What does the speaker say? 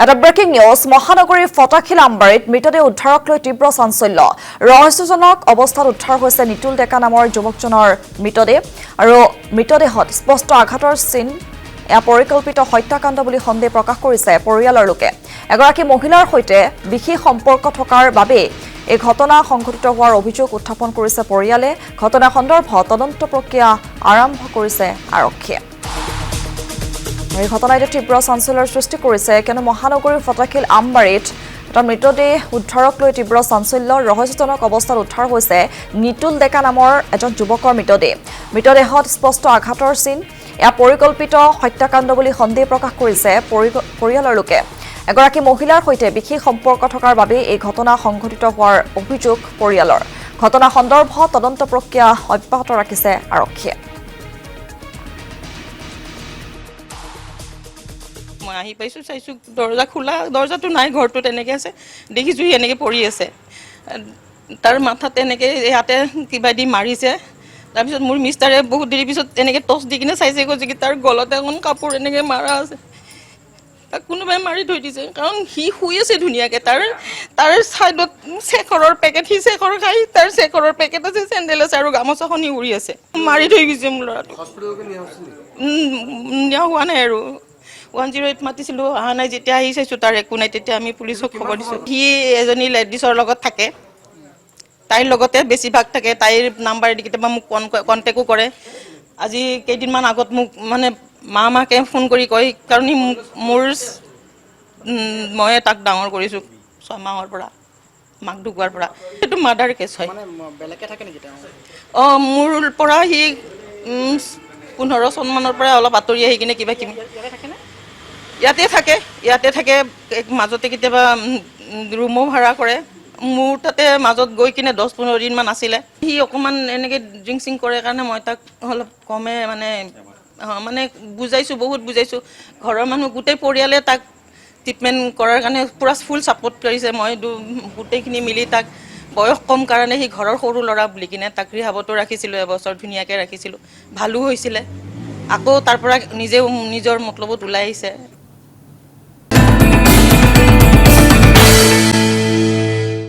এটা breaking news মহানগৰীৰ ফটাখিল আমবাৰীত মৃতদেহ উদ্ধাৰক লৈ তীব্ৰ চাঞ্চল্য ৰহস্যজনক অৱস্থাত উদ্ধাৰ হৈছে নিতুল ডেকা নামৰ যুৱকজনৰ মৃতদেহ আৰু মৃতদেহত স্পষ্ট আঘাতৰ চিন পৰিকল্পিত হত্যাকাণ্ড বুলি সন্দেহ প্ৰকাশ কৰিছে পৰিয়ালৰ লোকে এগৰাকী মহিলাৰ সৈতে বিশেষ সম্পৰ্ক থকাৰ বাবে এই ঘটনা সংঘটিত হোৱাৰ অভিযোগ উত্থাপন কৰিছে পৰিয়ালে ঘটনা সন্দৰ্ভত তদন্ত প্ৰক্ৰিয়া আৰম্ভ কৰিছে আৰক্ষীয়ে এই ঘটনাই তীব্ৰ চাঞ্চল্যৰ সৃষ্টি কৰিছে কিয়নো মহানগৰীৰ ফটাখিল আমবাৰীত এটা মৃতদেহ উদ্ধাৰক লৈ তীব্ৰ চাঞ্চল্য ৰহস্যজনক অৱস্থাত উদ্ধাৰ হৈছে নিতুল ডেকা নামৰ এজন যুৱকৰ মৃতদেহত স্পষ্ট আঘাতৰ চিন পৰিকল্পিত হত্যাকাণ্ড বুলি সন্দেহ প্ৰকাশ কৰিছে পৰিয়ালৰ লোকে এগৰাকী মহিলাৰ সৈতে বিশেষ সম্পৰ্ক থকাৰ বাবে এই ঘটনা সংঘটিত হোৱাৰ অভিযোগ পৰিয়ালৰ ঘটনা সন্দৰ্ভত তদন্ত প্ৰক্ৰিয়া অব্যাহত ৰাখিছে আৰক্ষীয়ে মই আহি পাইছো চাইছো দৰজা খোলা দৰজাটো নাই ঘৰটো তেনেকে আছে দেখিছো এনেকে পৰি আছে তাৰ মাথাত এনেকে ইয়াতে কিবা দি মাৰিছে তাৰপিছত মোৰ মিষ্টাৰে বহুত দেৰি পিছত এনেকে টচ দি কিনে চাইছে কৈছে কি তাৰ গলতে এখন কাপোৰ এনেকে মাৰা আছে তাক কোনোবাই মাৰি থৈ দিছে কাৰণ সি শুই আছে ধুনীয়াকে তাৰ চাইডত চেখৰৰ পেকেট সি চেখৰ খাই তাৰ চেখৰৰ পেকেট আছে চেণ্ডেল আছে আৰু গামোচাখনি উৰি আছে মাৰি থৈ গৈছে মোৰ ল'ৰাটো নিয়া হোৱা নাই আৰু 108 মাতিছিলো অহা নাই যেতিয়া আহি চাইছো তাৰ একো নাই তেতিয়া আমি পুলিচক খবৰ দিছো সি এজনী লেডিছৰ লগত থাকে তাইৰ লগতে বেছিভাগ থাকে তাইৰ নাম্বাৰ দি কেতিয়াবা মোক কণ্টেক্টো কৰে আজি কেইদিনমান আগত মোক মানে মাকে ফোন কৰি কয় কাৰণ মোৰ মই তাক ডাঙৰ কৰিছো 6 মাহৰ পৰা মাক ঢুকোৱাৰ পৰা সেইটো মাৰ্ডাৰ কেছ হয় বেলেগে থাকে নেকি মোৰ পৰা সি 15 চন মানৰ পৰা অলপ আঁতৰি আহি কিনে কিবা কিবি ইয়াতে থাকে মাজতে কেতিয়াবা ৰুমো ভাড়া কৰে মোৰ তাতে মাজত গৈ কিনে 10-15 দিন মান আছিলে সি অকমান এনেকে ড্ৰিংকিং কৰে কাৰণে মই তাক অলপ কমে মানে বুজাইছো বহুত বুজাইছো ঘৰৰ মানুহ গোটেই পৰিয়ালে তাক ট্ৰিটমেন্ট কৰাৰ কাৰণে পুৰা ফুল সাপোৰ্ট কৰিছে মই গোটেইখিনি মিলি তাক বয়স কম কাৰণে সি ঘৰৰ সৰু ল'ৰা বুলি কিনে তাক ৰিহাবতো ৰাখিছিলো এবছৰ ধুনীয়াকে ৰাখিছিলো ভালো হৈছিলে আকৌ তাৰ পৰা নিজে নিজৰ মতলবত ওলাই আহিছে